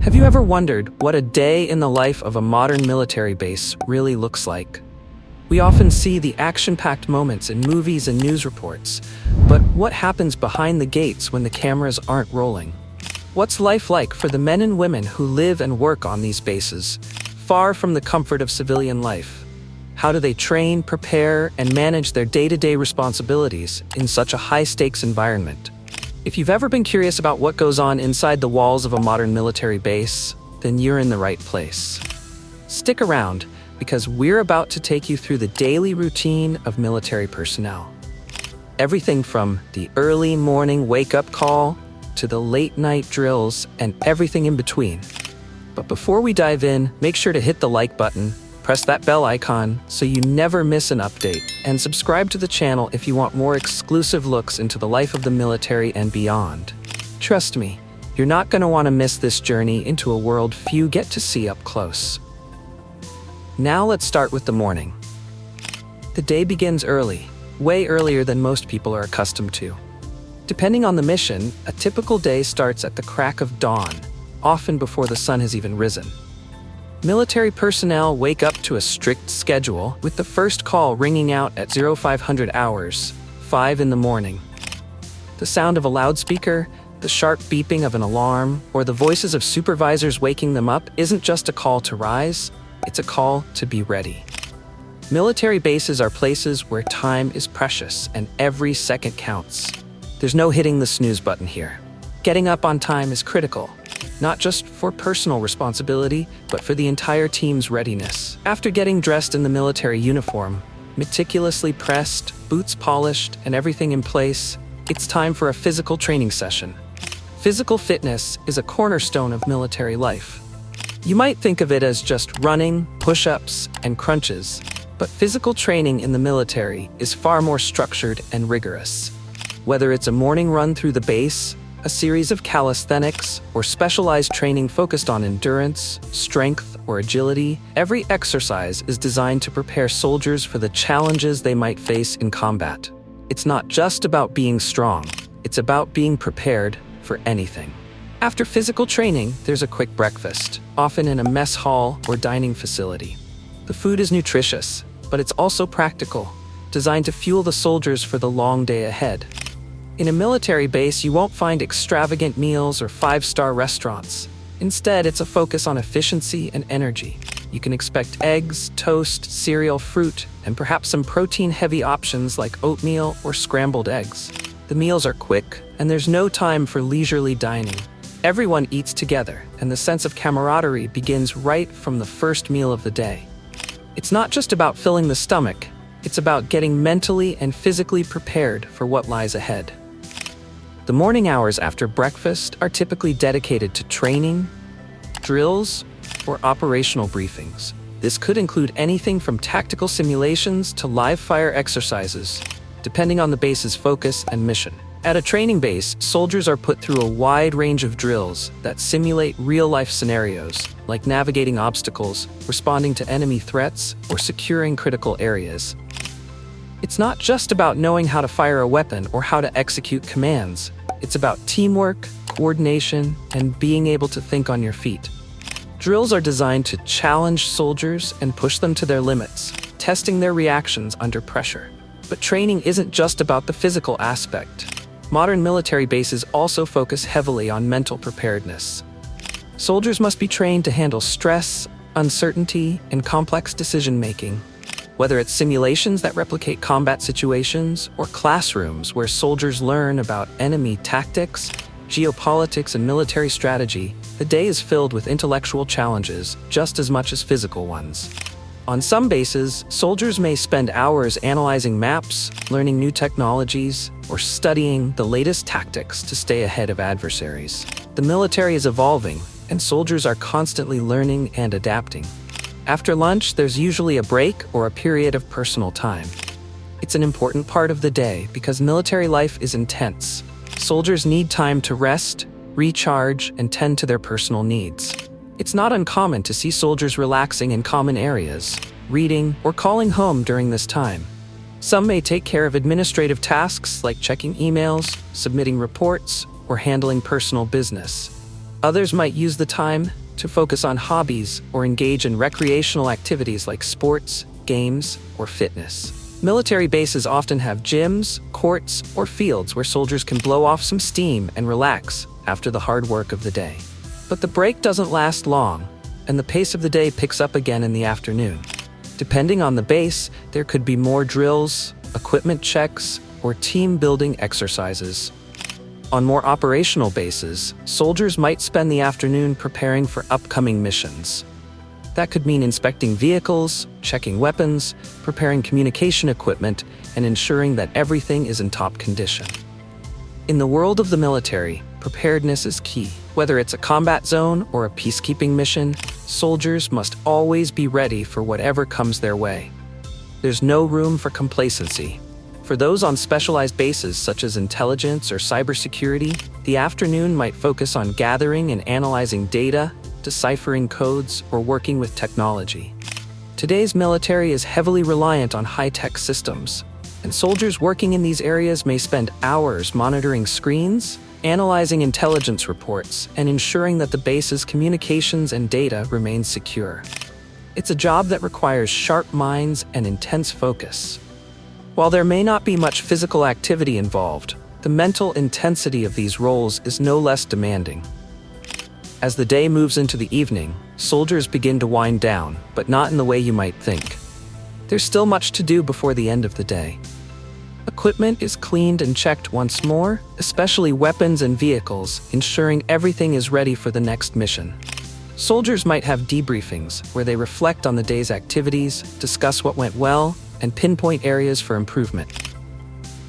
Have you ever wondered what a day in the life of a modern military base really looks like? We often see the action-packed moments in movies and news reports, but what happens behind the gates when the cameras aren't rolling? What's life like for the men and women who live and work on these bases, far from the comfort of civilian life? How do they train, prepare, and manage their day-to-day responsibilities in such a high-stakes environment? If you've ever been curious about what goes on inside the walls of a modern military base, then you're in the right place. Stick around, because we're about to take you through the daily routine of military personnel. Everything from the early morning wake-up call to the late-night drills and everything in between. But before we dive in, make sure to hit the like button, press that bell icon so you never miss an update, and subscribe to the channel if you want more exclusive looks into the life of the military and beyond. Trust me, you're not going to want to miss this journey into a world few get to see up close. Now let's start with the morning. The day begins early, way earlier than most people are accustomed to. Depending on the mission, a typical day starts at the crack of dawn, often before the sun has even risen. Military personnel wake up to a strict schedule, with the first call ringing out at 0500 hours, 5 in the morning. The sound of a loudspeaker, the sharp beeping of an alarm, or the voices of supervisors waking them up isn't just a call to rise, it's a call to be ready. Military bases are places where time is precious and every second counts. There's no hitting the snooze button here. Getting up on time is critical, not just for personal responsibility, but for the entire team's readiness. After getting dressed in the military uniform, meticulously pressed, boots polished, and everything in place, it's time for a physical training session. Physical fitness is a cornerstone of military life. You might think of it as just running, push-ups, and crunches, but physical training in the military is far more structured and rigorous. Whether it's a morning run through the base, a series of calisthenics, or specialized training focused on endurance, strength, or agility, every exercise is designed to prepare soldiers for the challenges they might face in combat. It's not just about being strong, it's about being prepared for anything. After physical training, there's a quick breakfast, often in a mess hall or dining facility. The food is nutritious, but it's also practical, designed to fuel the soldiers for the long day ahead. In a military base, you won't find extravagant meals or five-star restaurants. Instead, it's a focus on efficiency and energy. You can expect eggs, toast, cereal, fruit, and perhaps some protein-heavy options like oatmeal or scrambled eggs. The meals are quick, and there's no time for leisurely dining. Everyone eats together, and the sense of camaraderie begins right from the first meal of the day. It's not just about filling the stomach, it's about getting mentally and physically prepared for what lies ahead. The morning hours after breakfast are typically dedicated to training, drills, or operational briefings. This could include anything from tactical simulations to live-fire exercises, depending on the base's focus and mission. At a training base, soldiers are put through a wide range of drills that simulate real-life scenarios, like navigating obstacles, responding to enemy threats, or securing critical areas. It's not just about knowing how to fire a weapon or how to execute commands. It's about teamwork, coordination, and being able to think on your feet. Drills are designed to challenge soldiers and push them to their limits, testing their reactions under pressure. But training isn't just about the physical aspect. Modern military bases also focus heavily on mental preparedness. Soldiers must be trained to handle stress, uncertainty, and complex decision-making. Whether it's simulations that replicate combat situations or classrooms where soldiers learn about enemy tactics, geopolitics, and military strategy, the day is filled with intellectual challenges just as much as physical ones. On some bases, soldiers may spend hours analyzing maps, learning new technologies, or studying the latest tactics to stay ahead of adversaries. The military is evolving, and soldiers are constantly learning and adapting. After lunch, there's usually a break or a period of personal time. It's an important part of the day because military life is intense. Soldiers need time to rest, recharge, and tend to their personal needs. It's not uncommon to see soldiers relaxing in common areas, reading, or calling home during this time. Some may take care of administrative tasks like checking emails, submitting reports, or handling personal business. Others might use the time to focus on hobbies or engage in recreational activities like sports, games, or fitness. Military bases often have gyms, courts, or fields where soldiers can blow off some steam and relax after the hard work of the day. But the break doesn't last long, and the pace of the day picks up again in the afternoon. Depending on the base, there could be more drills, equipment checks, or team-building exercises. On more operational bases, soldiers might spend the afternoon preparing for upcoming missions. That could mean inspecting vehicles, checking weapons, preparing communication equipment, and ensuring that everything is in top condition. In the world of the military, preparedness is key. Whether it's a combat zone or a peacekeeping mission, soldiers must always be ready for whatever comes their way. There's no room for complacency. For those on specialized bases such as intelligence or cybersecurity, the afternoon might focus on gathering and analyzing data, deciphering codes, or working with technology. Today's military is heavily reliant on high-tech systems, and soldiers working in these areas may spend hours monitoring screens, analyzing intelligence reports, and ensuring that the base's communications and data remain secure. It's a job that requires sharp minds and intense focus. While there may not be much physical activity involved, the mental intensity of these roles is no less demanding. As the day moves into the evening, soldiers begin to wind down, but not in the way you might think. There's still much to do before the end of the day. Equipment is cleaned and checked once more, especially weapons and vehicles, ensuring everything is ready for the next mission. Soldiers might have debriefings where they reflect on the day's activities, discuss what went well, and pinpoint areas for improvement.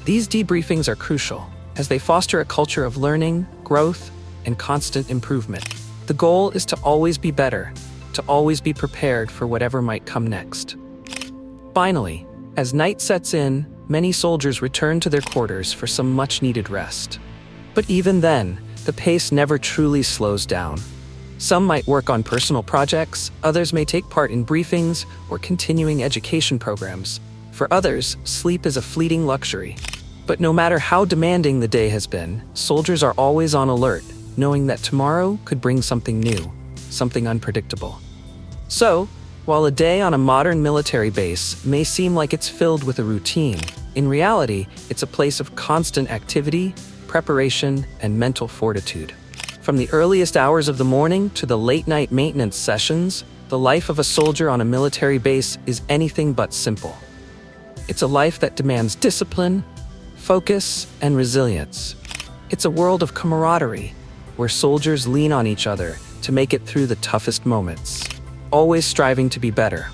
These debriefings are crucial, as they foster a culture of learning, growth, and constant improvement. The goal is to always be better, to always be prepared for whatever might come next. Finally, as night sets in, many soldiers return to their quarters for some much-needed rest. But even then, the pace never truly slows down. Some might work on personal projects, others may take part in briefings or continuing education programs. For others, sleep is a fleeting luxury. But no matter how demanding the day has been, soldiers are always on alert, knowing that tomorrow could bring something new, something unpredictable. So, while a day on a modern military base may seem like it's filled with a routine, in reality, it's a place of constant activity, preparation, and mental fortitude. From the earliest hours of the morning to the late-night maintenance sessions, the life of a soldier on a military base is anything but simple. It's a life that demands discipline, focus, and resilience. It's a world of camaraderie, where soldiers lean on each other to make it through the toughest moments. Always striving to be better.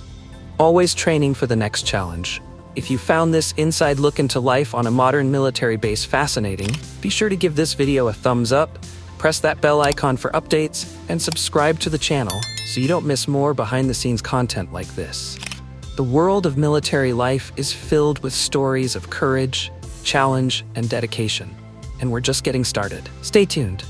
Always training for the next challenge. If you found this inside look into life on a modern military base fascinating, be sure to give this video a thumbs up, press that bell icon for updates, and subscribe to the channel so you don't miss more behind-the-scenes content like this. The world of military life is filled with stories of courage, challenge, and dedication, and we're just getting started. Stay tuned.